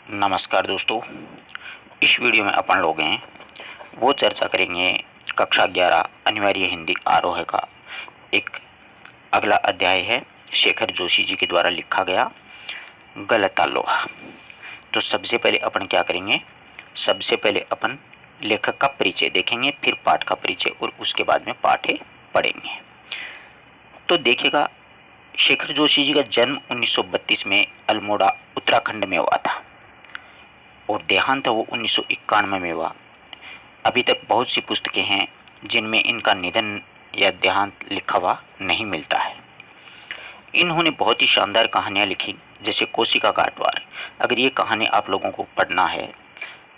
नमस्कार दोस्तों। इस वीडियो में अपन लोग हैं वो चर्चा करेंगे कक्षा 11 अनिवार्य हिंदी आरोह का एक अगला अध्याय है शेखर जोशी जी के द्वारा लिखा गया गलता लोहा। तो सबसे पहले अपन क्या करेंगे, सबसे पहले अपन लेखक का परिचय देखेंगे, फिर पाठ का परिचय और उसके बाद में पाठ पढ़ेंगे। तो देखिएगा, शेखर जोशी जी का जन्म 1932 में अल्मोड़ा उत्तराखंड में हुआ था और देहांत वो 1991 में हुआ। अभी तक बहुत सी पुस्तकें हैं जिनमें इनका निधन या देहांत लिखा हुआ नहीं मिलता है। इन्होंने बहुत ही शानदार कहानियाँ लिखी, जैसे कोशिका का अटवार। अगर ये कहानी आप लोगों को पढ़ना है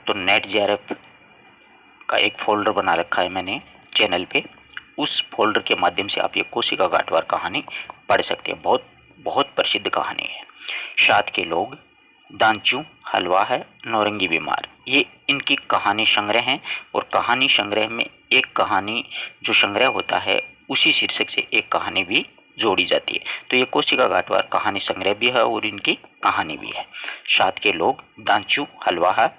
तो नेट जेआरएफ का एक फोल्डर बना रखा है मैंने चैनल पे, उस फोल्डर के माध्यम से आप ये कोशिका का अटवार कहानी पढ़ सकते हैं। बहुत बहुत प्रसिद्ध कहानी है। साथ के लोग, दांचू हलवा है, नौरंगी बीमार, ये इनकी कहानी संग्रह हैं। और कहानी संग्रह में एक कहानी जो संग्रह होता है उसी शीर्षक से एक कहानी भी जोड़ी जाती है। तो ये कोशिका का अटवार कहानी संग्रह भी है और इनकी कहानी भी है। साथ के लोग, दांचू हलवा है,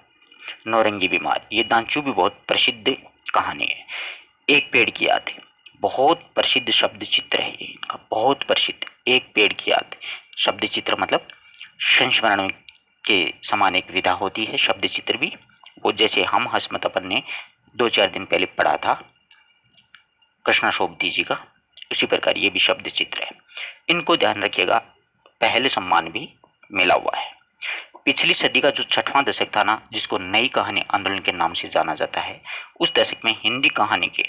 नौरंगी बीमार, ये दांचू भी बहुत प्रसिद्ध कहानी है। एक पेड़ की याद है, बहुत प्रसिद्ध शब्द चित्र है ये इनका, बहुत प्रसिद्ध। एक पेड़ की याद शब्द चित्र मतलब संस्मरण के समान एक विधा होती है शब्द चित्र भी, वो जैसे हम हसमत अपन ने 2-4 दिन पहले पढ़ा था कृष्णा शोभती जी का, उसी प्रकार ये भी शब्द चित्र है। इनको ध्यान रखिएगा, पहले सम्मान भी मिला हुआ है। पिछली सदी का जो 6वां दशक था ना, जिसको नई कहानी आंदोलन के नाम से जाना जाता है, उस दशक में हिंदी कहानी के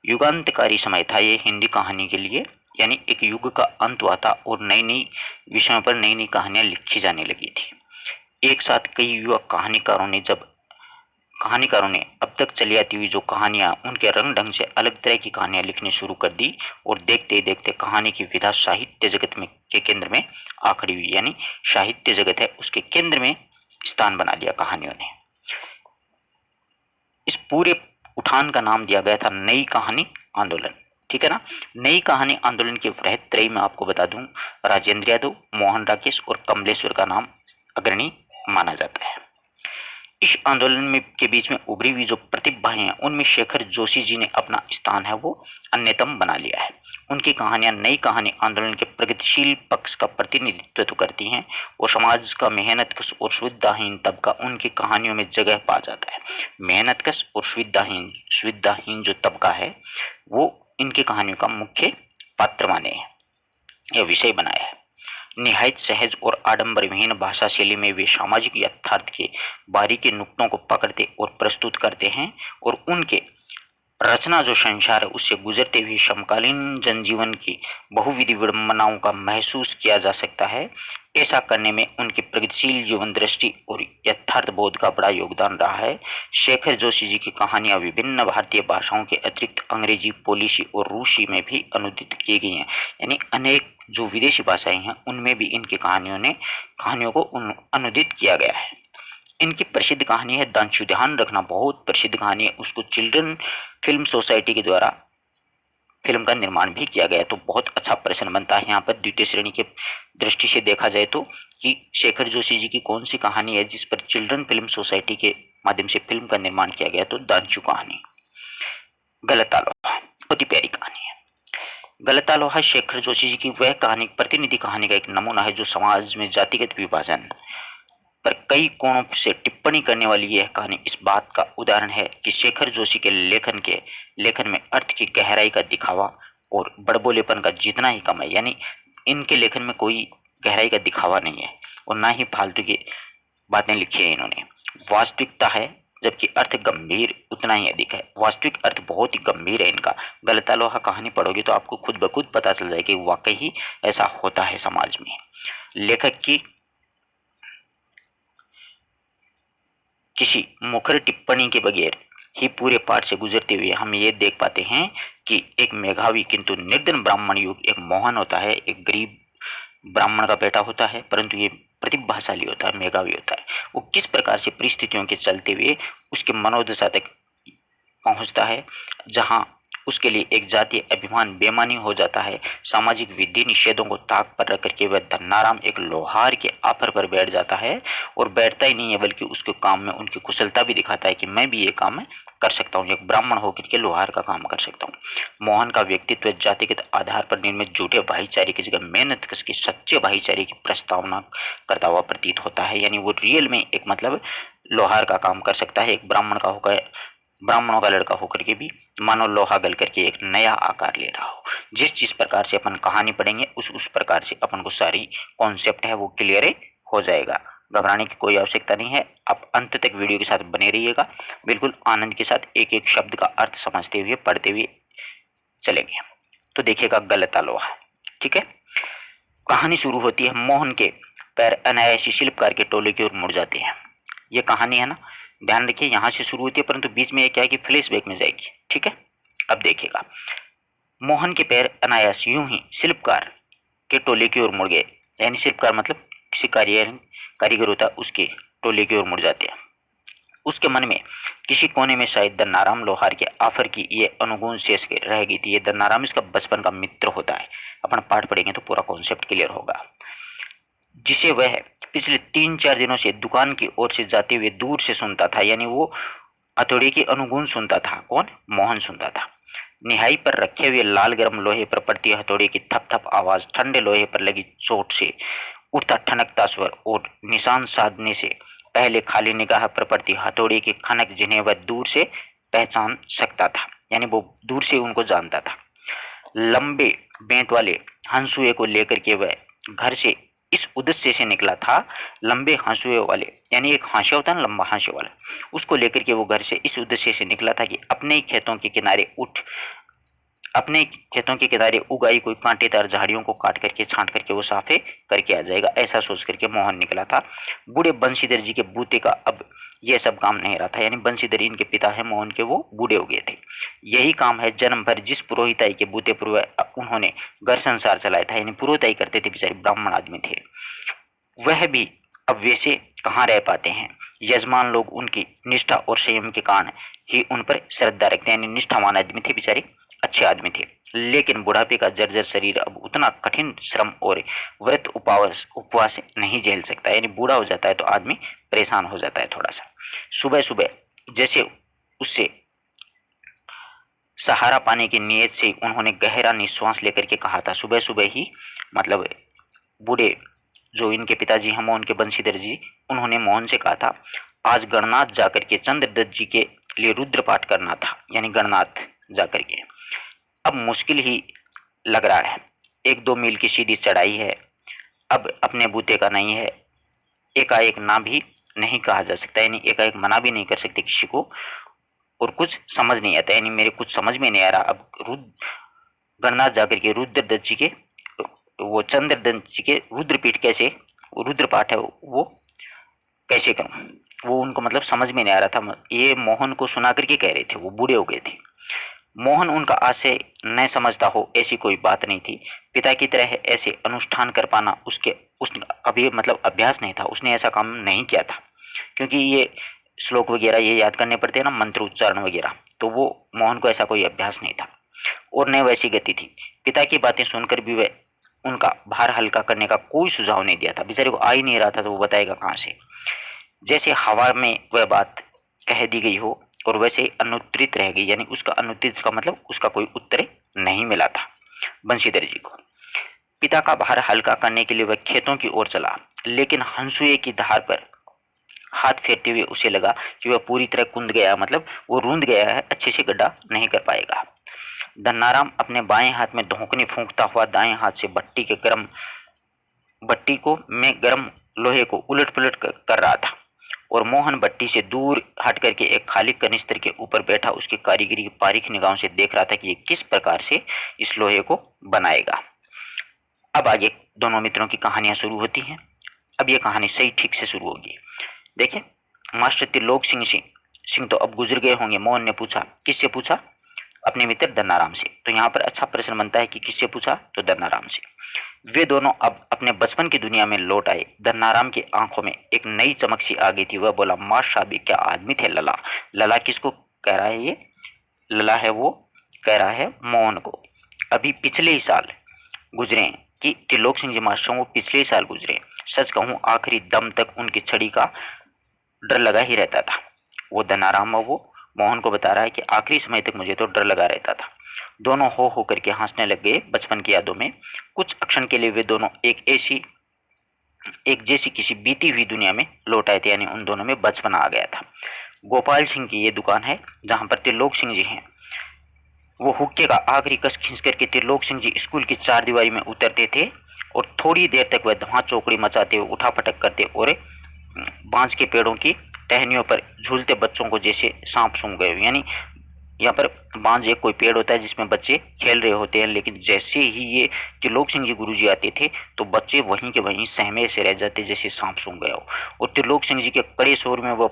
युगांतकारी समय था ये हिंदी कहानी के लिए। यानी एक युग का अंत हुआ था और नई नई विषयों पर नई नई कहानियां लिखी जाने लगी थी। एक साथ कई युवा कहानीकारों ने अब तक चली आती हुई जो कहानियां, उनके रंग ढंग से अलग तरह की कहानियां लिखनी शुरू कर दी और देखते ही देखते कहानी की विधा साहित्य जगत में के केंद्र में आ खड़ी हुई। यानी साहित्य जगत है उसके केंद्र में स्थान बना लिया कहानियों ने। इस पूरे उठान का नाम दिया गया था नई कहानी आंदोलन। ठीक है ना। नई कहानी आंदोलन के वृहत त्रयी में आपको बता दूं, राजेंद्र यादव, मोहन राकेश और कमलेश्वर का नाम अग्रणी माना जाता है। इस आंदोलन में के बीच में उभरी हुई जो प्रतिभाएं हैं, उनमें शेखर जोशी जी ने अपना स्थान है वो अन्यतम बना लिया है। उनकी कहानियां नई कहानी आंदोलन के प्रगतिशील पक्ष का प्रतिनिधित्व तो करती हैं और समाज का मेहनतकश और सुविधाहीन तबका उनकी कहानियों में जगह पा जाता है। मेहनतकश और सुविधाहीन जो तबका है वो इनकी कहानियों का मुख्य पात्र माने हैं या विषय बनाया है। निहायत सहज और आडंबर विहीन भाषा शैली में वे सामाजिक यथार्थ के बारीकी नुक्तों को पकड़ते और प्रस्तुत करते हैं और उनके रचना जो संसार है उससे गुजरते हुए समकालीन जनजीवन की बहुविधि विडंबनाओं का महसूस किया जा सकता है। ऐसा करने में उनकी प्रगतिशील जीवन दृष्टि और यथार्थ बोध का बड़ा योगदान रहा है। शेखर जोशी जी की कहानियां विभिन्न भारतीय भाषाओं के अतिरिक्त अंग्रेजी, पोलिशी और रूसी में भी अनुदित की गई हैं। यानी अनेक जो विदेशी भाषाएं हैं उनमें भी इनकी कहानियों को अनुदित किया गया है। इनकी प्रसिद्ध कहानी है दांचू। ध्यान रखना, बहुत प्रसिद्ध कहानी है। उसको चिल्ड्रन फिल्म सोसाइटी के द्वारा फिल्म का निर्माण भी किया गया। तो बहुत अच्छा प्रश्न बनता है यहाँ पर द्वितीय श्रेणी के दृष्टि से देखा जाए तो, कि शेखर जोशी जी की कौन सी कहानी है जिस पर चिल्ड्रन फिल्म सोसाइटी के माध्यम से फिल्म का निर्माण किया गया। तो दांचू कहानी। गलता लोहा बहुत ही प्यारी कहानी है। गलता लोहा शेखर जोशी जी की वह कहानी, प्रतिनिधि कहानी का एक नमूना है जो समाज में जातिगत विभाजन पर कई कोणों से टिप्पणी करने वाली यह कहानी इस बात का उदाहरण है कि शेखर जोशी के लेखन में अर्थ की गहराई का दिखावा और बड़बोलेपन का जितना ही कम है। यानी इनके लेखन में कोई गहराई का दिखावा नहीं है और ना ही फालतू की बातें लिखी है इन्होंने। वास्तविकता है, जबकि अर्थ गंभीर उतना ही अधिक है। वास्तविक अर्थ बहुत ही गंभीर है इनका। गलता लोहा कहानी पढ़ोगे तो आपको खुद ब खुद पता चल जाए कि वाकई ही ऐसा होता है समाज में। लेखक की किसी मुखर टिप्पणी के बगैर ही पूरे पाठ से गुजरते हुए हम ये देख पाते हैं कि एक मेधावी किंतु निर्धन ब्राह्मण युग, एक मोहन होता है, एक गरीब ब्राह्मण का बेटा होता है, परंतु ये प्रतिभाशाली होता है, मेधावी होता है। वो किस प्रकार से परिस्थितियों के चलते हुए उसके मनोदशा तक पहुंचता है, जहां उसके लिए एक जातीय अभिमान बेमानी हो जाता है। सामाजिक विधि निषेधों को ताक पर रख करके वह धन्नाराम एक लोहार के ऑफर पर बैठ जाता है, और बैठता ही नहीं है बल्कि उसके काम में उनकी कुशलता भी दिखाता है कि मैं भी ये काम कर सकता हूँ, एक ब्राह्मण होकर के लोहार का काम कर सकता हूँ। मोहन का व्यक्तित्व जातिगत आधार पर निर्मित झूठे भाईचारे की जगह मेहनत कश के सच्चे भाईचारे की प्रस्तावना करता हुआ प्रतीत होता है। यानी वो रियल में एक मतलब लोहार का काम कर सकता है, एक ब्राह्मण का होकर, ब्राह्मणों का लड़का होकर के भी मानो लोहा गल करके एक नया आकार ले रहा हो। जिस प्रकार से अपन कहानी पढ़ेंगे उस प्रकार से अपन को सारी कॉन्सेप्ट है वो क्लियर हो जाएगा। घबराने की कोई आवश्यकता नहीं है। आप अंत तक वीडियो के साथ बने रहिएगा, बिल्कुल आनंद के साथ एक एक शब्द का अर्थ समझते हुए पढ़ते हुए चलेंगे। तो देखिएगा, गलता लोहा। ठीक है, कहानी शुरू होती है, मोहन के पैर अनायासी शिल्पकार के टोले की ओर मुड़ जाते हैं। ये कहानी है ना, ध्यान रखिए, यहां से शुरू होती है परंतु बीच में ये क्या है कि फ्लैशबैक में जाएगी। ठीक है, अब देखिएगा, मोहन के पैर अनायास यूं ही शिल्पकार के टोले की ओर मुड़ गए। यानी शिल्पकार मतलब किसी कारीगर होता है, उसके टोले की ओर मुड़ जाते हैं। उसके मन में किसी कोने में शायद दन्नाराम लोहार के ऑफर की ये अनुगुण शेष रह गई थी। ये दन्नाराम इसका बचपन का मित्र होता है, अपन पाठ पढ़ेंगे तो पूरा कॉन्सेप्ट क्लियर होगा, जिसे वह पिछले 3-4 दिनों से दुकान की ओर से जाते हुए दूर से सुनता था। यानी वो हथौड़े की अनुगुण सुनता था। कौन? मोहन सुनता था। निहाई पर रखे हुए लाल गर्म लोहे पर पड़ती हथौड़े की थप थप आवाज, ठंडे लोहे पर लगी चोट से उठता ठनकता स्वर और निशान साधने से पहले खाली निगाह पर पड़ती हथौड़े की खनक, जिन्हें वह दूर से पहचान सकता था। यानी वो दूर से उनको जानता था। लंबे बेंट वाले हंसुए को लेकर के वह घर से इस उद्देश्य से निकला था। लंबे हंसुए वाले यानी एक हाशिया होता है ना, लंबा हाशिया वाला, उसको लेकर के वो घर से इस उद्देश्य से निकला था कि अपने खेतों के किनारे उगाई कोई कांटेदार झाड़ियों को काट करके छांट करके वो साफे करके आ जाएगा, ऐसा सोच करके मोहन निकला था। बूढ़े बंशीधर जी के बूते का अब ये सब काम नहीं रहा था। यानी बंशीधर इनके पिता है मोहन के, वो बूढ़े हो गए थे। यही काम है जन्म भर जिस पुरोहिताई के बूते पर उन्होंने घर संसार चलाया था। यानी पुरोहिताई करते थे, बेचारे ब्राह्मण आदमी थे, वह भी अब वैसे कहाँ रह पाते हैं। यजमान लोग उनकी निष्ठा और संयम के कारण ही उन पर श्रद्धा रखते हैं। यानी निष्ठावान आदमी थे, बेचारे अच्छे आदमी थे। लेकिन बुढ़ापे का जर्जर शरीर अब उतना कठिन श्रम और व्रत उपवास नहीं झेल सकता। यानी बूढ़ा हो जाता है तो आदमी परेशान हो जाता है थोड़ा सा। सुबह सुबह जैसे उससे सहारा पाने की नीयत से उन्होंने गहरा निश्वास लेकर के कहा था। सुबह सुबह ही मतलब बूढ़े जो इनके पिताजी हैं मोहन के, बंशीधर जी, उन्होंने मोहन से कहा था, आज गणनाथ जाकर के चंद्रदत्त जी के लिए रुद्र पाठ करना था। यानी गणनाथ जाकर के अब मुश्किल ही लग रहा है। 1-2 मील की सीधी चढ़ाई है, अब अपने बूते का नहीं है। एकाएक ना भी नहीं कहा जा सकता, यानी एकाएक मना भी नहीं कर सकते किसी को, और कुछ समझ नहीं आता। यानी मेरे कुछ समझ में नहीं आ रहा, अब गणनाथ जाकर के रुद्रदत्त जी के, वो चंद्रदत्त जी के रुद्रपीठ कैसे, रुद्र पाठ है वो कैसे करूं, वो उनको मतलब समझ में नहीं आ रहा था। ये मोहन को सुना करके कह रहे थे, वो बूढ़े हो गए थे। मोहन उनका आशय न समझता हो ऐसी कोई बात नहीं थी। पिता की तरह ऐसे अनुष्ठान कर पाना उसका कभी मतलब अभ्यास नहीं था, उसने ऐसा काम नहीं किया था। क्योंकि ये श्लोक वगैरह ये याद करने पड़ते हैं ना, मंत्र उच्चारण वगैरह, तो वो मोहन को ऐसा कोई अभ्यास नहीं था और न वैसी गति थी। पिता की बातें सुनकर भी वह उनका भार हल्का करने का कोई सुझाव नहीं दिया था। बेचारे को आ ही नहीं रहा था तो वो बताएगा कहाँ से। जैसे हवा में वह बात कह दी गई हो और वैसे अनुत्तरित रह गई। यानी उसका अनुत्तरित का मतलब उसका कोई उत्तर नहीं मिला था बंशीधर जी को। पिता का भार हल्का करने के लिए वह खेतों की ओर चला, लेकिन हंसुए की धार पर हाथ फेरते हुए उसे लगा कि वह पूरी तरह कुंद गया, मतलब वो रूंध गया है, अच्छे से गड्ढा नहीं कर पाएगा। धन्नाराम अपने बाएं हाथ में धोंकनी फूंकता हुआ दाएं हाथ से भट्टी को में गर्म लोहे को उलट पुलट कर रहा था, और मोहन भट्टी से दूर हट करके एक खाली कनिस्तर के ऊपर बैठा उसकी कारीगरी की बारीक निगाहों से देख रहा था कि ये किस प्रकार से इस लोहे को बनाएगा। अब आगे दोनों मित्रों की कहानियां शुरू होती हैं। अब ये कहानी सही ठीक से शुरू होगी। देखिए, मास्टर त्रिलोक सिंह तो अब गुजर गए होंगे। मोहन ने पूछा, किससे पूछा? अपने मित्र धन्नाराम से। तो यहाँ पर अच्छा प्रश्न बनता है कि किससे पूछा? तो धन्नाराम से। वे दोनों अब अपने बचपन की दुनिया में लौट आए। धन्नाराम की आंखों में एक नई चमक सी आ गई थी। वह बोला, माशाल्लाह क्या आदमी थे लला। लला किसको कह रहा है? ये लला है वो कह रहा है मोहन को, अभी पिछले ही साल गुजरे कि त्रिलोक सिंह जी मास्टर वो पिछले ही साल गुजरे। सच कहूँ आखिरी दम तक उनकी छड़ी का डर लगा ही रहता था। वो धनाराम वो मोहन को बता रहा है कि आखिरी समय तक मुझे तो डर लगा रहता था। दोनों हो करके हंसने लग गए बचपन की यादों में। कुछ क्षण के लिए वे दोनों एक जैसी किसी बीती हुई दुनिया में लौट आए थे, यानी उन दोनों में बचपना आ गया था। गोपाल सिंह की ये दुकान है जहां पर त्रिलोक सिंह जी हैं। वो हुक्के का आखिरी कस खींच करके त्रिलोक सिंह जी स्कूल की चारदीवारी में उतरते थे और थोड़ी देर तक वह धमां चौकड़ी मचाते हुए उठा पटक करते और बांस के पेड़ों की टहनियों पर झूलते बच्चों को जैसे सांप सूंघ गए। यानी यहाँ पर बांज एक कोई पेड़ होता है जिसमें बच्चे खेल रहे होते हैं, लेकिन जैसे ही ये त्रिलोक सिंह जी गुरुजी आते थे तो बच्चे वहीं के वहीं सहमे से रह जाते जैसे सांप सूंघ गया हो। और त्रिलोक सिंह जी के कड़े शोर में वो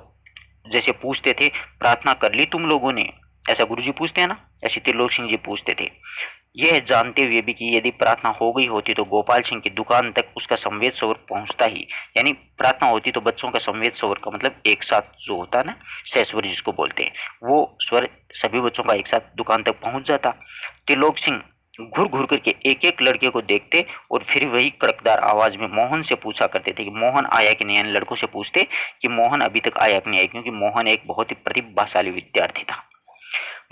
जैसे पूछते थे, प्रार्थना कर ली तुम लोगों ने? ऐसा गुरुजी पूछते हैं ना, ऐसे त्रिलोक सिंह जी पूछते थे, यह जानते हुए भी कि यदि प्रार्थना हो गई होती तो गोपाल सिंह की दुकान तक उसका संवेद स्वर पहुंचता ही। यानी प्रार्थना होती तो बच्चों का संवेद स्वर का मतलब एक साथ जो होता है ना, सहस्वर जिसको बोलते हैं, वो स्वर सभी बच्चों का एक साथ दुकान तक पहुंच जाता। त्रिलोक सिंह घूर घूर करके एक एक लड़के को देखते और फिर वही कड़कदार आवाज में मोहन से पूछा करते थे कि मोहन आया कि नहीं। यानी लड़कों से पूछते कि मोहन अभी तक आया कि नहीं आया, क्योंकि मोहन एक बहुत ही प्रतिभाशाली विद्यार्थी था।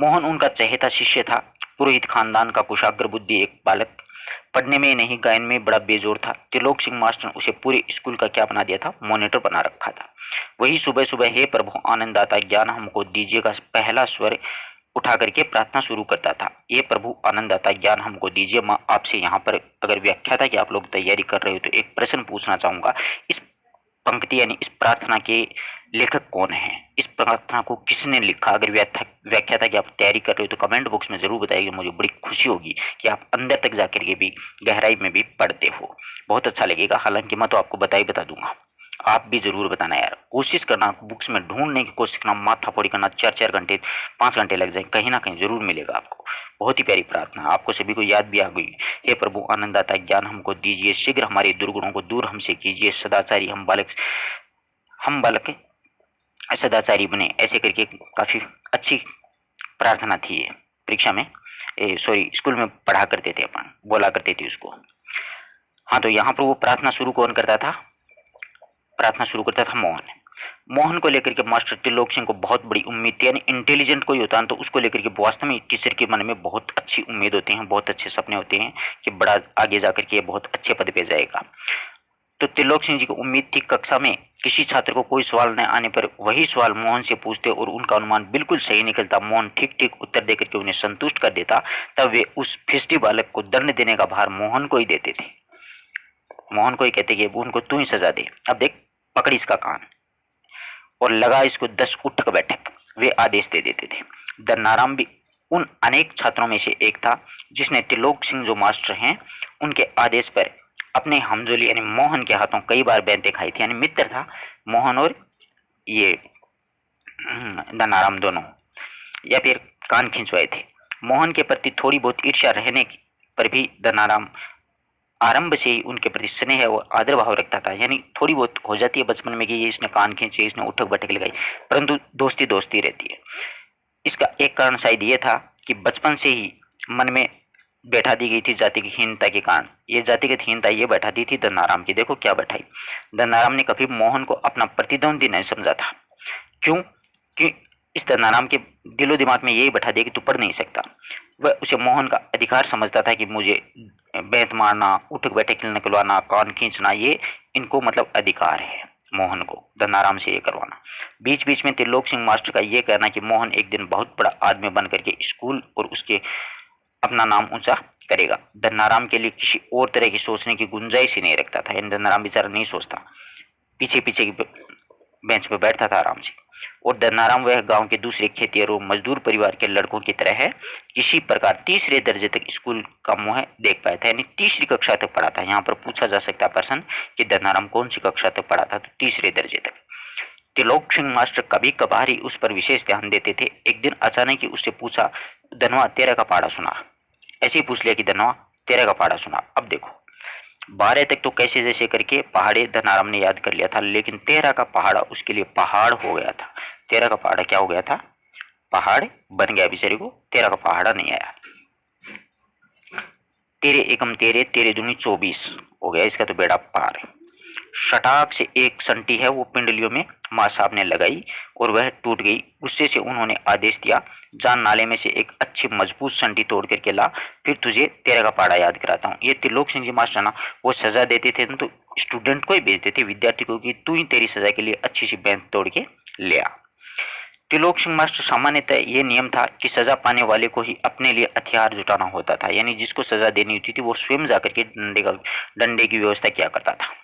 मोहन उनका चहेता शिष्य था, पुरोहित खानदान का कुशाग्र बुद्धि एक बालक, पढ़ने में नहीं गायन में बड़ा बेजोर था। त्रिलोक सिंह मास्टर ने उसे पूरे स्कूल का क्या बना दिया था, मॉनिटर बना रखा था। वही सुबह सुबह हे प्रभु आनंददाता ज्ञान हमको दीजिए का पहला स्वर उठा करके प्रार्थना शुरू करता था। ये प्रभु आनंददाता ज्ञान हमको दीजिए। मैं आपसे यहाँ पर अगर व्याख्या था कि आप लोग तैयारी कर रहे हो तो एक प्रश्न पूछना चाहूंगा, इस पंक्ति यानी इस प्रार्थना के लेखक कौन है? इस प्रार्थना को किसने लिखा? अगर व्याख्या था कि आप तैयारी कर रहे हो तो कमेंट बॉक्स में जरूर बताइए, मुझे बड़ी खुशी होगी कि आप अंदर तक जाकर के भी गहराई में भी पढ़ते हो, बहुत अच्छा लगेगा। हालांकि मैं तो आपको बता दूंगा, आप भी जरूर बताना यार, कोशिश करना बुक्स में ढूंढने की कोशिश करना, माथा फोड़ी करना, 4-4 घंटे 5 घंटे लग जाए, कहीं ना कहीं जरूर मिलेगा आपको। बहुत ही प्यारी प्रार्थना, आपको सभी को याद भी आ गई। हे प्रभु आनंददाता ज्ञान हमको दीजिए, शीघ्र हमारे दुर्गुणों को दूर हमसे कीजिए, सदाचारी हम बालक सदाचारी बने। ऐसे करके काफी अच्छी प्रार्थना थी ये, परीक्षा में सॉरी स्कूल में पढ़ा करते थे अपन, बोला करते थे उसको। हाँ, तो यहाँ पर वो प्रार्थना शुरू कौन करता था? प्रार्थना शुरू करता था मोहन। मोहन को लेकर के मास्टर त्रिलोक सिंह को बहुत बड़ी उम्मीद थी, यानी इंटेलिजेंट कोई होता है तो उसको लेकर के वास्तव में टीचर के मन में बहुत अच्छी उम्मीद होती है, बहुत अच्छे सपने होते हैं कि बड़ा आगे जाकर के बहुत अच्छे पद पे जाएगा। तो त्रिलोक सिंह जी को उम्मीद थी कक्षा में किसी छात्र को कोई सवाल न आने पर वही सवाल मोहन से पूछते और उनका अनुमान बिल्कुल सही निकलता, मोहन ठीक ठीक उत्तर देकर के उन्हें संतुष्ट कर देता, तब वे उस फिस्टी बालक को दंड देने का भार मोहन को ही देते थे। मोहन को ही कहते कि उनको तू ही सजा दे, अब देख पकड़ इसका कान और लगा इसको 10 उठक बैठक, वे आदेश दे देते थे। दन्नाराम भी उन अनेक छात्रों में से एक था जिसने त्रिलोक सिंह जो मास्टर हैं उनके आदेश पर अपने हमजोली यानी मोहन के हाथों कई बार बैंतें खाई थी। यानी मित्र था मोहन और ये दन्नाराम दोनों, या फिर कान खिंचवाए थे। मोहन के प्रति थोड़ी बहुत ईर्ष्या रहने पर भी दन्नाराम आरंभ से ही उनके प्रति स्नेह और आदर भाव रखता था। यानी थोड़ी बहुत हो जाती है बचपन में कि ये इसने कान खींचे, इसने उठक बैठक लगाई, परंतु दोस्ती दोस्ती रहती है। इसका एक कारण शायद ये था कि बचपन से ही मन में बैठा दी गई थी जातिगत हीनता के कारण। ये जातिगत हीनता ये बैठा दी थी दन्नाराम की, देखो क्या बैठाई। दन्नाराम ने कभी मोहन को अपना प्रतिद्वंदी नहीं समझा था। क्यों? कि इस दन्नाराम के दिलो दिमाग में यही बैठा दिया कि तू पढ़ नहीं सकता। वह उसे मोहन का अधिकार समझता था कि मुझे बैंत मारना, उठक बैठक निकलवाना, कान खींचना, ये इनको मतलब अधिकार है मोहन को दन्नाराम से ये करवाना। बीच बीच में त्रिलोक सिंह मास्टर का ये कहना कि मोहन एक दिन बहुत बड़ा आदमी बन करके स्कूल और उसके अपना नाम ऊंचा करेगा, दन्नाराम के लिए किसी और तरह की सोचने की गुंजाइश ही नहीं रखता था। इन दन्नाराम बेचारा नहीं सोचता, पीछे पीछे की बेंच पर बैठता था आराम से। और दन्नाराम वह गांव के दूसरे खेतिहर मजदूर परिवार के लड़कों की तरह है, किसी प्रकार तीसरे दर्जे तक स्कूल का मुंह देख पाया था, यानी तीसरी कक्षा तक पढ़ा था। यहाँ पर पूछा जा सकता है प्रश्न कि दन्नाराम कौन सी कक्षा तक पढ़ा था, तो तीसरे दर्जे तक। त्रिलोक सिंह मास्टर कभी कभार ही उस पर विशेष ध्यान देते थे। एक दिन अचानक ही उससे पूछा, धनवा तेरा का पहाड़ा सुना। ऐसे ही पूछ लिया कि धनवा तेरा का पहाड़ा सुना। अब देखो 12 तक तो कैसे जैसे करके पहाड़े धनाराम ने याद कर लिया था, लेकिन 13 का पहाड़ा उसके लिए पहाड़ हो गया था। 13 का पहाड़ा क्या हो गया था? पहाड़ बन गया बेचारे को, 13 का पहाड़ा नहीं आया। तेरे एकम तेरे, तेरे दूनी 24 हो गया, इसका तो बेड़ा पार है। शटाक से एक संटी है वो पिंडलियों में माँ साहब ने लगाई और वह टूट गई। गुस्से से उन्होंने आदेश दिया, जान नाले में से एक अच्छी मजबूत संटी तोड़ करके ला, फिर तुझे 13 का पहाड़ा याद कराता हूँ। ये त्रिलोक सिंह जी मास्टर ना, वो सजा देते थे तो स्टूडेंट को ही भेजते थे, विद्यार्थी को, कि तू ही तेरी सजा के लिए अच्छी सी बेंच तोड़ के ले आ। त्रिलोक सिंह मास्टर सामान्यतः ये नियम था कि सजा पाने वाले को ही अपने लिए हथियार जुटाना होता था, यानी जिसको सजा देनी होती थी वो स्वयं जाकर के डंडे की व्यवस्था किया करता था।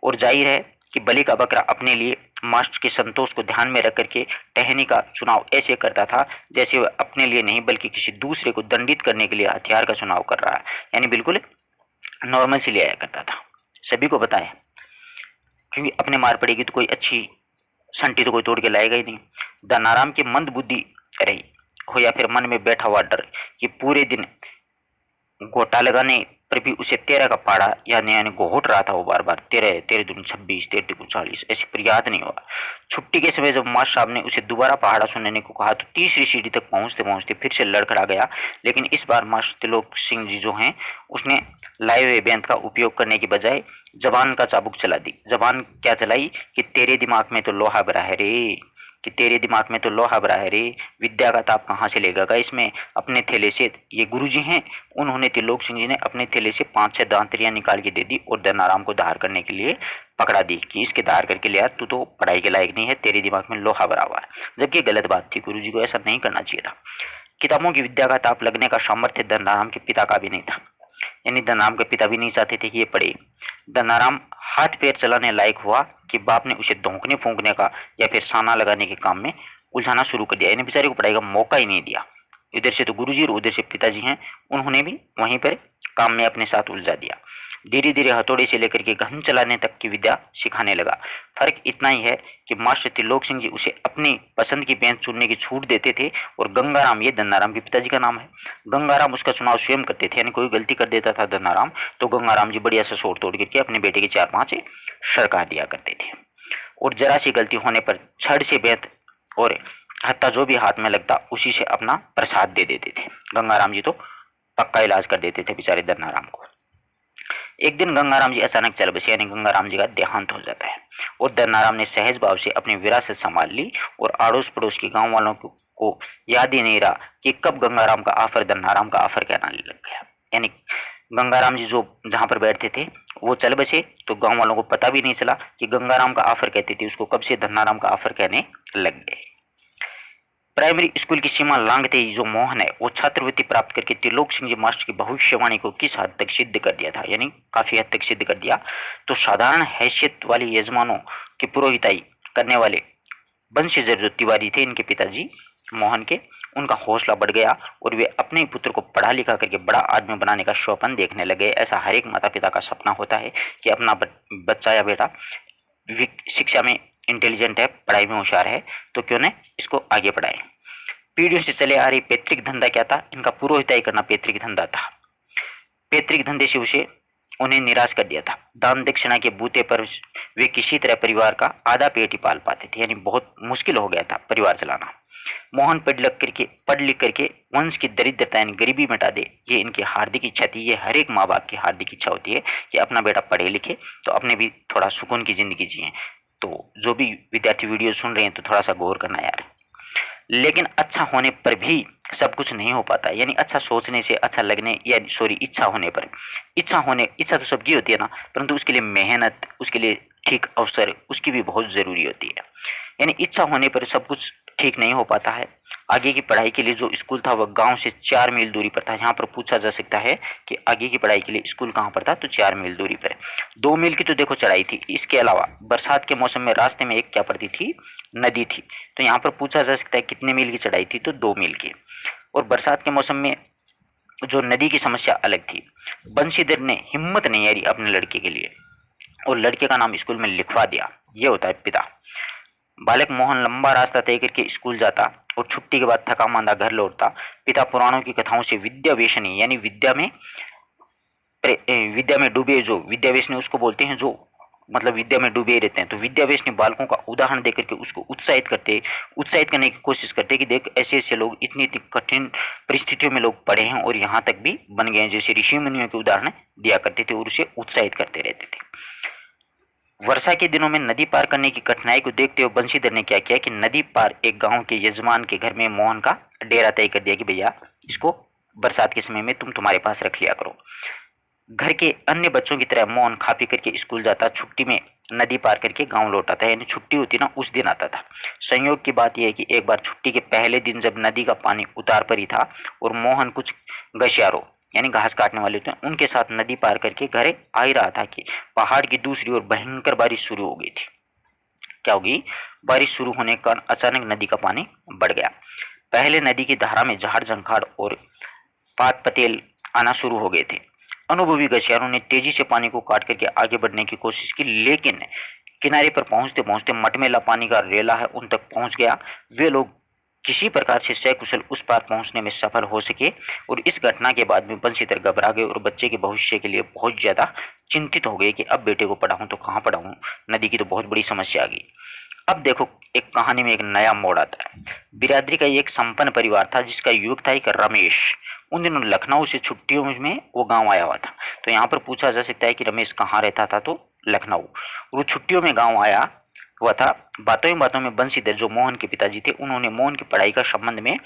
और जाहिर है कि बलि का बकरा अपने लिए मास्टर के संतोष को ध्यान में रख करके टहनी का चुनाव ऐसे करता था जैसे वह अपने लिए नहीं बल्कि किसी दूसरे को दंडित करने के लिए हथियार का चुनाव कर रहा है, यानी बिल्कुल नॉर्मल से ले आया करता था। सभी को पता है, क्योंकि अपने मार पड़ेगी तो कोई अच्छी संटी तो कोई तोड़ के लाएगा ही नहीं। धनाराम की मंद बुद्धि रही हो या फिर मन में बैठा हुआ डर कि पूरे दिन गोटा लगाने पर भी उसे 13 का पाड़ा यानी घोट रहा था वो बार बार, 13 13 दूनी 26, 13 दूनी 40, ऐसे पर याद नहीं हुआ। छुट्टी के समय जब मास्टर साहब ने उसे दोबारा पहाड़ा सुनने को कहा तो तीसरी सीढ़ी तक पहुंचते पहुंचते फिर से लड़खड़ा गया। लेकिन इस बार मास्टर त्रिलोक सिंह जी जो हैं, उसने लाए हुए बेंत का उपयोग करने की बजाय जबान का चाबुक चला दी। जबान क्या चलाई कि तेरे दिमाग में तो लोहा भरा है रे, कि तेरे दिमाग में तो लोहा भरा है रे, विद्या का ताप कहाँ से लेगा इसमें। अपने थैले से, ये गुरुजी हैं, उन्होंने त्रिलोक सिंह जी ने अपने थैले से 5-6 दांतरियां निकाल के दे दी और धनाराम को धार करने के लिए पकड़ा दी कि इसके धार करके ले आ, तू तो पढ़ाई के लायक नहीं है, तेरे दिमाग में लोहा भरा हुआ है। जबकि गलत बात थी, गुरुजी को ऐसा नहीं करना चाहिए था। किताबों की विद्या का ताप लगने का सामर्थ्य धनाराम के पिता का भी नहीं था, यानी धनाराम के पिता भी नहीं चाहते थे कि ये पढ़े। धनाराम हाथ पैर चलाने लायक हुआ कि बाप ने उसे धोंकने फूंकने का या फिर साना लगाने के काम में उलझाना शुरू कर दिया, यानी बेचारे को पढ़ाई का मौका ही नहीं दिया। इधर से तो गुरुजी और उधर से पिताजी हैं, उन्होंने भी वहीं पर काम में अपने साथ उलझा दिया। धीरे धीरे हथौड़े से लेकर के घन चलाने तक की विद्या सिखाने लगा। फर्क इतना ही है कि मास्टर त्रिलोक सिंह जी उसे अपनी पसंद की बेंच चुनने की छूट देते थे और गंगाराम, ये धनाराम के पिताजी का नाम है, गंगाराम उसका चुनाव स्वयं करते थे। यानी कोई गलती कर देता था धनाराम तो गंगाराम जी बढ़िया से सोड़ तोड़ करके अपने बेटे के 4-5 सरका दिया करते थे। और जरा सी गलती होने पर छड़ से बेंत और हत्ता जो भी हाथ में लगता उसी से अपना प्रसाद दे देते थे। गंगाराम जी तो पक्का इलाज कर देते थे बेचारे धनाराम को। एक दिन गंगाराम जी अचानक चल बसे, यानी गंगाराम जी का देहांत हो जाता है और धनाराम ने सहज भाव से अपनी विरासत संभाल ली और आड़ोस पड़ोस के गांव वालों को याद ही नहीं रहा कि कब गंगाराम का आफर धनाराम का आफर कहना लग गया। यानी गंगाराम जी जो जहां पर बैठते थे वो चल बसे तो गांव वालों को पता भी नहीं चला कि गंगाराम का आफर कहते थे उसको कब से धनाराम का आफर कहने लग गए। प्राइमरी स्कूल की सीमा लांघते ही जो मोहन है वो छात्रवृत्ति प्राप्त करके त्रिलोक सिंह जी मास्टर की भविष्यवाणी को किस हद तक सिद्ध कर दिया था, यानी काफी हद तक सिद्ध कर दिया। तो साधारण हैसियत वाले यजमानों की पुरोहिताई करने वाले बंशीधर जो तिवारी थे इनके पिताजी मोहन के, उनका हौसला बढ़ गया और वे अपने पुत्र को पढ़ा लिखा करके बड़ा आदमी बनाने का स्वप्न देखने लगे। ऐसा हर एक माता पिता का सपना होता है कि अपना बच्चा या बेटा शिक्षा में इंटेलिजेंट है, पढ़ाई में होशियार है, तो क्यों न इसको आगे बढ़ाए। पीढ़ियों से चले आ रही पैतृक धंधा क्या था, इनका पुरोहिताई करना पैतृक धंधा था। पैतृक धंधे से उसे उन्हें निराश कर दिया था। दान दक्षिणा के बूते पर वे किसी तरह परिवार का आधा पेट ही पाल पाते थे, यानी बहुत मुश्किल हो गया था परिवार चलाना। मोहन पढ़ लिख करके वंश की दरिद्रता यानी गरीबी मिटा दे, ये इनकी हार्दिक इच्छा थी। ये हर एक माँ बाप की हार्दिक इच्छा होती है कि अपना बेटा पढ़े लिखे तो अपने भी थोड़ा सुकून की जिंदगी जिए। तो जो भी विद्यार्थी वीडियो सुन रहे हैं तो थोड़ा सा गौर करना यार। लेकिन अच्छा होने पर भी सब कुछ नहीं हो पाता, यानी अच्छा सोचने से, अच्छा लगने या सॉरी इच्छा होने पर, इच्छा तो सबकी होती है ना, परंतु उसके लिए मेहनत, उसके लिए ठीक अवसर, उसकी भी बहुत ज़रूरी होती है। यानी इच्छा होने पर सब कुछ ठीक नहीं हो पाता है। आगे की पढ़ाई के लिए जो स्कूल था वह गांव से 4 मील दूरी पर था। यहाँ पर पूछा जा सकता है कि आगे की पढ़ाई के लिए स्कूल कहाँ पर था, तो 4 मील दूरी पर। 2 मील की तो देखो चढ़ाई थी। इसके अलावा बरसात के मौसम में रास्ते में एक क्या पड़ती थी, नदी थी। तो यहाँ पर पूछा जा सकता है कितने मील की चढ़ाई थी, तो 2 मील की। और बरसात के मौसम में जो नदी की समस्या अलग थी। बंशीधर ने हिम्मत नहीं हारी अपने लड़के के लिए और लड़के का नाम स्कूल में लिखवा दिया। ये होता है पिता। बालक मोहन लंबा रास्ता तय करके स्कूल जाता और छुट्टी के बाद थका मांदा घर लौटता। पिता पुराणों की कथाओं से विद्या वेशनी यानी विद्या में डूबे, जो विद्या वेशनी उसको बोलते हैं जो मतलब विद्या में डूबे रहते हैं। तो विद्यावेश ने बालकों का उदाहरण देकर के उसको उत्साहित करने की कोशिश करते कि देख ऐसे ऐसे लोग इतनी इतनी कठिन परिस्थितियों में लोग पढ़े हैं और यहाँ तक भी बन गए हैं, जैसे ऋषि मुनियों के उदाहरण दिया करते थे और उसे उत्साहित करते रहते थे। वर्षा के दिनों में नदी पार करने की कठिनाई को देखते हुए बंशीधर ने क्या किया कि नदी पार एक गांव के यजमान के घर में मोहन का डेरा तय कर दिया कि भैया इसको बरसात के समय में तुम तुम्हारे पास रख लिया करो। घर के अन्य बच्चों की तरह मोहन खा पी करके स्कूल जाता, छुट्टी में नदी पार करके गांव लौट आता, यानी छुट्टी होती ना उस दिन आता था। संयोग की बात यह है कि एक बार छुट्टी के पहले दिन जब नदी का पानी उतार पर ही था और मोहन कुछ गशियारों यानी घास काटने वाले होते हैं उनके साथ नदी पार करके घर आ ही रहा था कि पहाड़ की दूसरी ओर भयंकर बारिश शुरू हो गई थी। क्या होगी? बारिश शुरू होने के कारण अचानक नदी का पानी बढ़ गया। पहले नदी की धारा में झाड़ झंखाड़ और पात पतेल आना शुरू हो गए थे। अनुभवी गशियारों ने तेजी से पानी को काट करके आगे बढ़ने की कोशिश की, लेकिन किनारे पर पहुंचते पहुंचते मटमेला पानी का रेला है उन तक पहुंच गया। वे लोग किसी प्रकार से सकुशल उस पार पहुंचने में सफल हो सके और इस घटना के बाद में बंशीधर घबरा गए और बच्चे के भविष्य के लिए बहुत ज्यादा चिंतित हो गए कि अब बेटे को पढ़ाऊं तो कहाँ पढ़ाऊं, नदी की तो बहुत बड़ी समस्या आ गई। अब देखो एक कहानी में एक नया मोड़ आता है। बिरादरी का एक संपन्न परिवार था जिसका युवक था एक रमेश। उन दिनों लखनऊ से छुट्टियों में वो गांव आया हुआ था। तो यहाँ पर पूछा जा सकता है कि रमेश कहाँ रहता था, तो लखनऊ। वो छुट्टियों में गांव आया हुआ था। बातों ही बातों में बंशीधर जो मोहन के पिताजी थे उन्होंने मोहन की पढ़ाई का संबंध में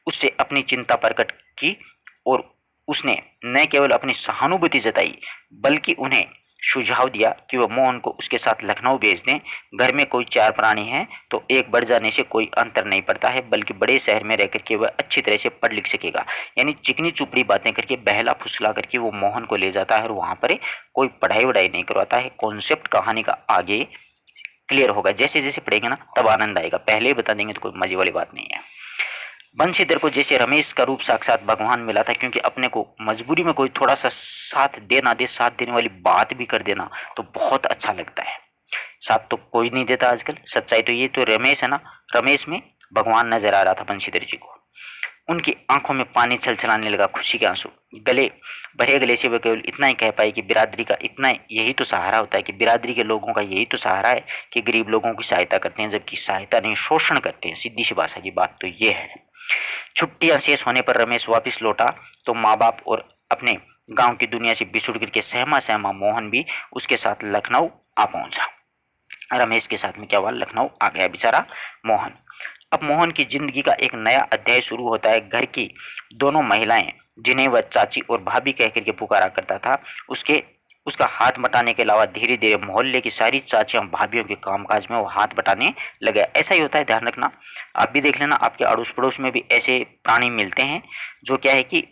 उससे अपनी चिंता प्रकट की और उसने न केवल अपनी सहानुभूति जताई बल्कि उन्हें सुझाव दिया कि वह मोहन को उसके साथ लखनऊ भेज दें। घर में कोई चार प्राणी हैं तो एक बढ़ जाने से कोई अंतर नहीं पड़ता है, बल्कि बड़े शहर में रहकर के वह अच्छी तरह से पढ़ लिख सकेगा। यानी चिकनी चुपड़ी बातें करके बहला फुसला करके वो मोहन को ले जाता है और वहां पर कोई पढ़ाई वढ़ाई नहीं करवाता है। कॉन्सेप्ट कहानी का आगे क्लियर होगा, जैसे जैसे पढ़ेंगे ना तब आनंद आएगा, पहले ही बता देंगे तो कोई मजे वाली बात नहीं है। बंशीधर को जैसे रमेश का रूप साक्षात भगवान मिला था, क्योंकि अपने को मजबूरी में कोई थोड़ा सा साथ दे ना दे, साथ देने वाली बात भी कर देना तो बहुत अच्छा लगता है। साथ तो कोई नहीं देता आजकल, सच्चाई तो ये। तो रमेश है ना, रमेश में भगवान नजर आ रहा था बंशीधर जी को। उनकी आंखों में पानी छलछलाने लगा, खुशी के आंसू। गले भरे गले से वे केवल इतना ही कह पाई कि बिरादरी का इतना यही तो सहारा होता है, कि बिरादरी के लोगों का यही तो सहारा है कि गरीब लोगों की सहायता करते हैं, जबकि सहायता नहीं शोषण करते हैं। सीधी सी भाषा की बात तो ये है। छुट्टियां शेष होने पर रमेश वापिस लौटा तो माँ बाप और अपने गांव की दुनिया से बिछुड़ करके सहमा सहमा मोहन भी उसके साथ लखनऊ आ पहुंचा। रमेश के साथ में क्या हुआ, लखनऊ आ गया बेचारा मोहन। अब मोहन की जिंदगी का एक नया अध्याय शुरू होता है। घर की दोनों महिलाएं जिन्हें वह चाची और भाभी कह करके पुकारा करता था, उसका हाथ बटाने के अलावा धीरे धीरे मोहल्ले की सारी चाचियों भाभीियों के कामकाज में वो हाथ बटाने लगे। ऐसा ही होता है, ध्यान रखना। आप भी देख लेना, आपके अड़ोस पड़ोस में भी ऐसे प्राणी मिलते हैं जो क्या है कि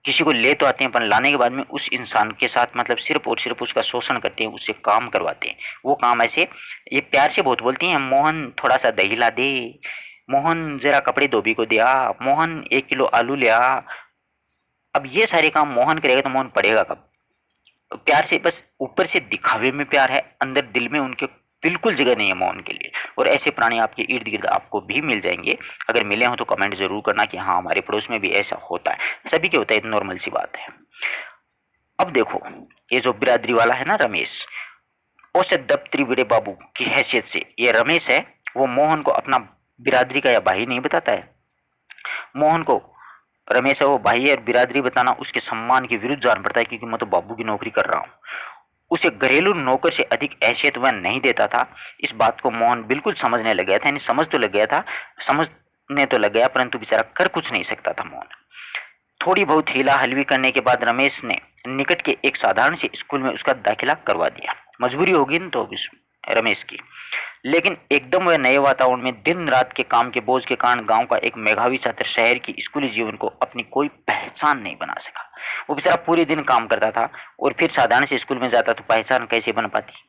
किसी को ले तो आते हैं पर लाने के बाद में उस इंसान के साथ मतलब सिर्फ और सिर्फ उसका शोषण करते हैं, उससे काम करवाते हैं। वो काम ऐसे ये प्यार से बहुत बोलती हैं, मोहन थोड़ा सा दही ला दे, मोहन जरा कपड़े धोबी को दिया, मोहन 1 किलो आलू ले आ। अब ये सारे काम मोहन करेगा तो मोहन पढ़ेगा कब? प्यार से, बस ऊपर से दिखावे में प्यार है, अंदर दिल में उनके बिल्कुल जगह नहीं है मोहन के लिए। और ऐसे प्राणी आपके इर्द गिर्द आपको भी मिल जाएंगे। अगर मिले हो तो कमेंट जरूर करना कि हाँ हमारे पड़ोस में भी ऐसा होता है। सभी के होता है, नॉर्मल सी बात है। अब देखो ये जो बिरादरी वाला है ना रमेश, औसत दफ्तरी बड़े बाबू की हैसियत से ये रमेश है, वो मोहन को अपना बिरादरी का या भाई नहीं बताता है। मोहन को रमेश है वो भाई है, और बिरादरी बताना उसके सम्मान के विरुद्ध जान पड़ता है, क्योंकि मैं तो बाबू की नौकरी कर रहा हूँ। उसे घरेलू नौकर से अधिक हैसियत वह नहीं देता था। इस बात को मोहन बिल्कुल समझने लग गया था, यानी समझने तो लग गया, परंतु बेचारा कर कुछ नहीं सकता था मोहन। थोड़ी बहुत हीला हलवी करने के बाद रमेश ने निकट के एक साधारण से स्कूल में उसका दाखिला करवा दिया। मजबूरी होगी न तो रमेश की। लेकिन एकदम वह नए वातावरण में दिन रात के काम के बोझ के कारण गांव का एक मेधावी छात्र शहर की स्कूली जीवन को अपनी कोई पहचान नहीं बना सका। वो बेचारा पूरे दिन काम करता था और फिर साधारण से स्कूल में जाता तो पहचान कैसे बन पाती।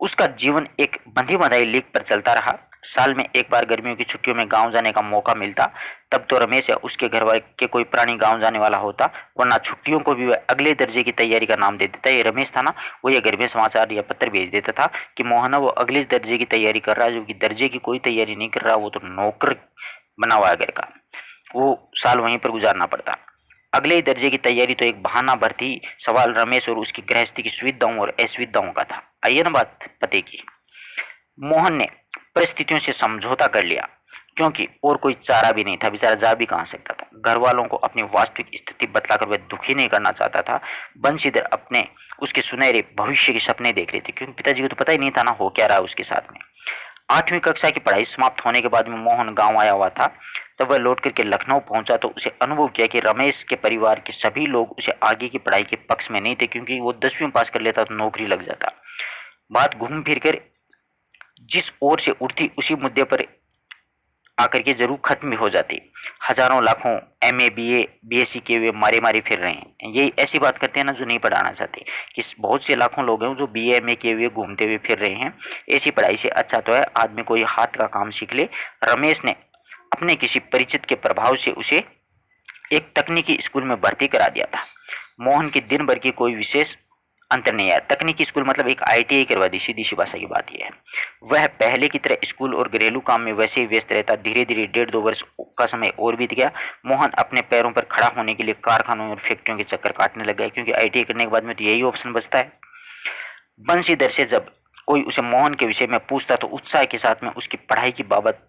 उसका जीवन एक बंधी बंधाई लीक पर चलता रहा। साल में एक बार गर्मियों की छुट्टियों में गांव जाने का मौका मिलता, तब तो रमेश या उसके घर वाले के कोई प्राणी गांव जाने वाला होता, वरना छुट्टियों को भी वह अगले दर्जे की तैयारी का नाम दे देता। ये रमेश था ना, वो ये घर में समाचार या पत्र भेज देता था कि मोहना वो अगले दर्जे की तैयारी कर रहा है, जो कि दर्जे की कोई तैयारी नहीं कर रहा, वो तो नौकर बना हुआ है घर का, वो साल वहीं पर गुजारना पड़ता। अगले ही दर्जे की तैयारी तो एक बहाना भर थी। सवाल रमेश और उसकी गृहस्थी की सुविधाओं और असुविधाओं का था। आई है ना बात पते की। मोहन ने परिस्थितियों से समझौता कर लिया क्योंकि और कोई चारा भी नहीं था, बेचारा जा भी कहाँ सकता था। घर वालों को अपनी वास्तविक स्थिति बतलाकर वह दुखी नहीं करना चाहता था। बंशीधर अपने उसके सुनहरे भविष्य के सपने देख रहे थे, क्योंकि पिताजी को तो पता ही नहीं था ना हो क्या रहा है उसके साथ में। 8वीं कक्षा की पढ़ाई समाप्त होने के बाद में मोहन गांव आया हुआ था। तब वह लौट करके लखनऊ पहुंचा तो उसे अनुभव किया कि रमेश के परिवार के सभी लोग उसे आगे की पढ़ाई के पक्ष में नहीं थे, क्योंकि वो 10वीं पास कर लेता तो नौकरी लग जाता। बात घूम फिर कर जिस ओर से उठती उसी मुद्दे पर आकर के जरूर खत्म भी हो जाती। हजारों लाखों MA BA BSc के हुए मारे मारे फिर रहे हैं। ये ऐसी बात करते हैं ना जो नहीं पढ़ाना चाहते, कि बहुत से लाखों लोग हैं जो BA MA किए हुए घूमते हुए फिर रहे हैं। ऐसी पढ़ाई से अच्छा तो है आदमी कोई हाथ का काम सीख ले। रमेश ने अपने किसी परिचित के प्रभाव से उसे एक तकनीकी स्कूल में भर्ती करा दिया था। मोहन की दिन भर की कोई विशेष अंतर नहीं आया। तकनीकी स्कूल मतलब एक ITI करवा दी, सीधी सी भाषा की बात यह है। वह पहले की तरह स्कूल और घरेलू काम में वैसे ही व्यस्त रहता। धीरे धीरे 1.5-2 वर्ष का समय और बीत गया। मोहन अपने पैरों पर खड़ा होने के लिए कारखानों और फैक्ट्रियों के चक्कर काटने लग गया, क्योंकि ITI करने के बाद में तो यही ऑप्शन बचता है। बंशीधर से जब कोई उसे मोहन के विषय में पूछता तो उत्साह के साथ में उसकी पढ़ाई की बाबत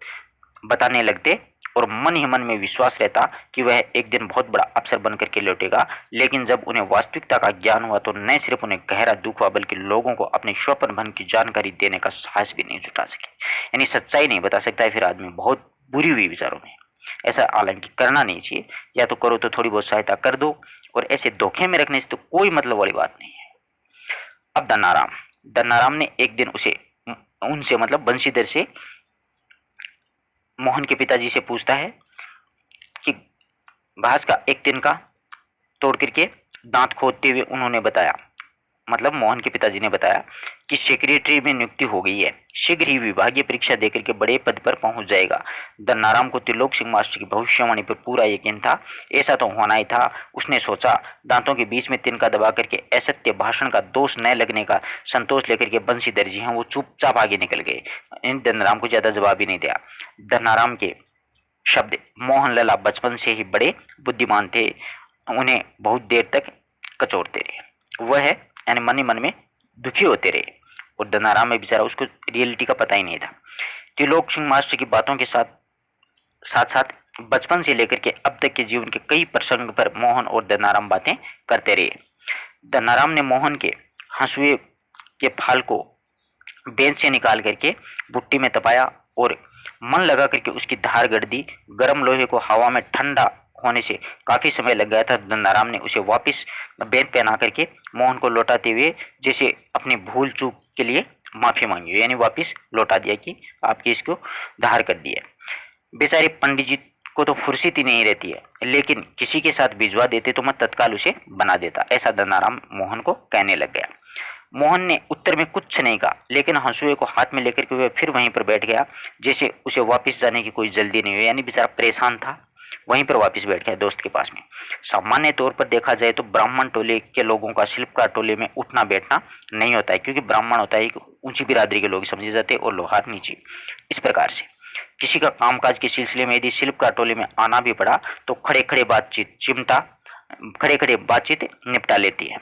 बताने लगते और मन ही मन में विश्वास रहता कि वह एक दिन बहुत बड़ा अफसर बन करके लौटेगा। लेकिन जब उन्हें वास्तविकता का ज्ञान हुआ तो न सिर्फ उन्हें गहरा दुख हुआ, बल्कि लोगों को अपने स्वप्न भन की जानकारी देने का साहस भी नहीं जुटा सके। यानी सच्चाई नहीं बता सकता है फिर आदमी, बहुत बुरी हुई विचारों में। ऐसा हालांकि करना नहीं चाहिए, या तो करो तो थोड़ी बहुत सहायता कर दो, और ऐसे धोखे में रखने से तो कोई मतलब वाली बात नहीं है। अब दन्नाराम ने एक दिन उनसे मतलब बंशीधर से मोहन के पिताजी से पूछता है कि घास का एक तिनका तोड़ करके दांत खोदते हुए उन्होंने बताया, मतलब मोहन के पिताजी ने बताया कि सेक्रेटरी में नियुक्ति हो गई है, शीघ्र ही विभागीय परीक्षा देकर के बड़े पद पर पहुंच जाएगा। दन्नाराम को त्रिलोक सिंह मास्टर की भविष्यवाणी पर पूरा यकीन था। ऐसा तो होना ही था। उसने सोचा, दांतों के बीच में तिनका दबा करके असत्य भाषण का दोष न लगने का संतोष लेकर के बंशीधर जी हैं वो चुपचाप आगे निकल गए। इन दन्नाराम को ज्यादा जवाब ही नहीं दिया। दन्नाराम के शब्द, मोहन लला बचपन से ही बड़े बुद्धिमान थे, उन्हें बहुत देर तक कचोरते रहे। वह यानी मन ही मन में दुखी होते रहे, और दन्नाराम में बेचारा उसको रियलिटी का पता ही नहीं था। त्रिलोक सिंह मास्टर की बातों के साथ साथ बचपन से लेकर के अब तक के जीवन के कई प्रसंग पर मोहन और दन्नाराम बातें करते रहे। दन्नाराम ने मोहन के हंसुए के फाल को बेंच से निकाल करके भुट्टी में तपाया और मन लगा करके उसकी धार गढ़ दी। गर्म लोहे को हवा में ठंडा होने से काफी समय लग गया था। दन्नाराम ने उसे वापस बेंच पहना करके मोहन को लौटाते हुए जैसे अपनी भूल चूक के लिए माफी मांगी, यानी वापस लौटा दिया कि आपकी इसको धार कर दिया। बेचारे पंडित जी को तो फुर्सत ही नहीं रहती है, लेकिन किसी के साथ भिजवा देते तो मैं तत्काल उसे बना देता, ऐसा दन्नाराम मोहन को कहने लग गया। मोहन ने उत्तर में कुछ नहीं कहा, लेकिन हंसुए को हाथ में लेकर के वह फिर वहीं पर बैठ गया, जैसे उसे वापस जाने की कोई जल्दी नहीं हुई। यानी बेचारा परेशान था, वहीं पर वापस बैठ गया दोस्त के पास में। सामान्य तौर पर देखा जाए तो ब्राह्मण टोले के लोगों का शिल्पकार टोले में उठना बैठना नहीं होता है, क्योंकि ब्राह्मण होता है एक ऊंची बिरादरी के लोग समझे जाते हैं और लोहार नीचे। इस प्रकार से किसी का कामकाज के सिलसिले में यदि शिल्पकार टोले में आना भी पड़ा तो खड़े खड़े बातचीत निपटा लेती है,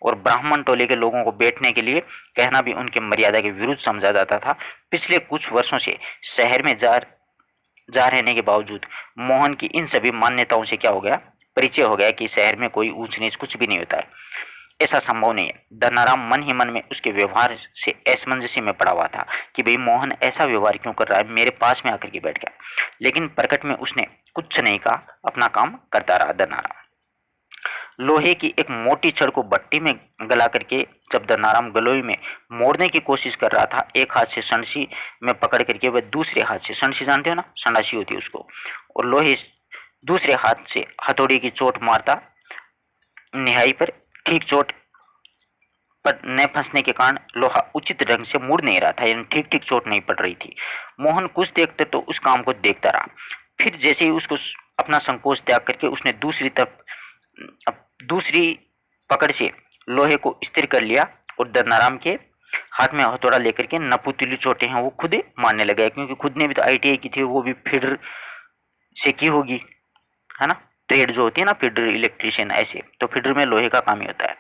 और ब्राह्मण टोले के लोगों को बैठने के लिए कहना भी उनके मर्यादा के विरुद्ध समझा जाता था। पिछले कुछ वर्षों से शहर में जा रहने के बावजूद मोहन की इन सभी मान्यताओं से क्या हो गया, परिचय हो गया कि शहर में कोई ऊंच नीच कुछ भी नहीं होता है, ऐसा संभव नहीं है। दन्नाराम मन ही मन में उसके व्यवहार से असमंजस्य में पड़ा हुआ था कि भाई मोहन ऐसा व्यवहार क्यों कर रहा है, मेरे पास में आकर के बैठ गया। लेकिन प्रकट में उसने कुछ नहीं कहा, अपना काम करता रहा। दन्नाराम लोहे की एक मोटी छड़ को भट्टी में गला करके जब दन्नाराम गलोई में मोड़ने की कोशिश कर रहा था, एक हाथ से संडसी में पकड़ करके वह दूसरे हाथ से, संडसी जानते हो ना, संडासी होती है उसको, और लोहे दूसरे हाथ से हथौड़ी की चोट मारता। निहाई पर ठीक चोट पर न फंसने के कारण लोहा उचित ढंग से मुड़ नहीं रहा था, यानी ठीक ठीक चोट नहीं पड़ रही थी। मोहन कुछ देखते तो उस काम को देखता रहा। फिर जैसे ही उसको अपना संकोच त्याग करके उसने दूसरी पकड़ से लोहे को स्थिर कर लिया, और दन्नाराम के हाथ में हथौड़ा लेकर के नपुतली चोटें हैं वो खुद मारने लगा, क्योंकि खुद ने भी तो ITI की थी, वो भी फीडर से की होगी, है ना, ट्रेड जो होती है ना, फीडर इलेक्ट्रिशियन, ऐसे तो फीडर में लोहे का काम ही होता है।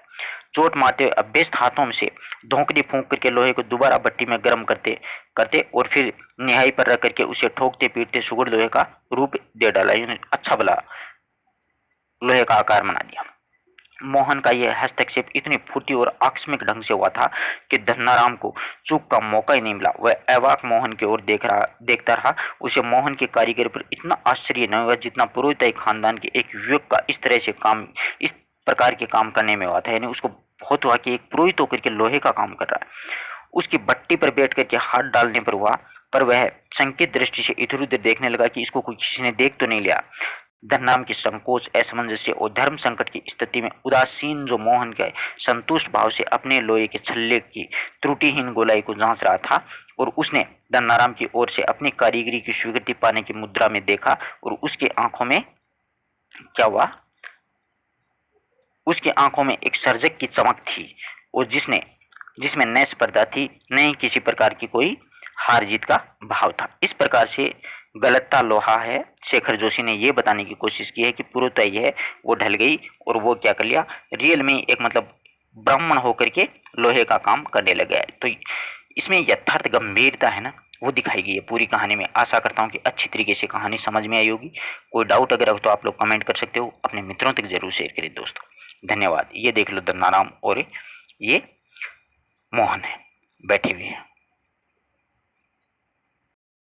चोट मारते हुए अभ्यस्त हाथों में से धोंकनी फूंक करके लोहे को दोबारा भट्टी में गर्म करते करते और फिर निहाई पर रख करके उसे ठोकते पीटते सुगढ़ लोहे का रूप दे डाला, यानी अच्छा भला लोहे का आकार बना दिया। मोहन का यह हस्तक्षेप इतनी फुर्ती और आकस्मिक ढंग से हुआ था कि धन्नाराम को चूक का मौका ही नहीं मिला। वह अवाक मोहन की ओर देखता रहा। उसे मोहन के कारीगर पर इतना आश्चर्य न हुआ जितना पुरोहिताई खानदान के एक युवक का इस प्रकार के काम करने में हुआ था। यानी उसको बहुत हुआ कि एक पुरोहित होकर के लोहे का काम कर रहा है। उसकी भट्टी पर बैठ करके हाथ डालने पर हुआ, पर वह संकित दृष्टि से इधर उधर देखने लगा कि इसको कोई किसी ने देख तो नहीं लिया। धननाम की संकोच, असमंजस्य और धर्म संकट की स्थिति में उदासीन जो मोहन के संतुष्ट भाव से अपने लोहे के छल्ले की त्रुटिहीन गोलाई को जांच रहा था, और उसने धन्नाराम की ओर से अपनी कारीगरी की स्वीकृति पाने की मुद्रा में देखा, और उसके आंखों में क्या हुआ, उसकी आंखों में एक सर्जक की चमक थी, और जिसमें न स्पर्धा थी न ही किसी प्रकार की कोई हार जीत का भाव था। इस प्रकार से गलता लोहा है, शेखर जोशी ने यह बताने की कोशिश की है कि पुरोहिताई है वो ढल गई और वो क्या कर लिया, रियल में एक मतलब ब्राह्मण होकर के लोहे का काम करने लग गया है। तो इसमें यथार्थ गंभीरता है ना, वो दिखाई गई है पूरी कहानी में। आशा करता हूँ कि अच्छी तरीके से कहानी समझ में आई होगी। कोई डाउट अगर हो तो आप लोग कमेंट कर सकते हो, अपने मित्रों तक जरूर शेयर करें दोस्तों। धन्यवाद। ये देख लो धन्नाराम और ये मोहन है।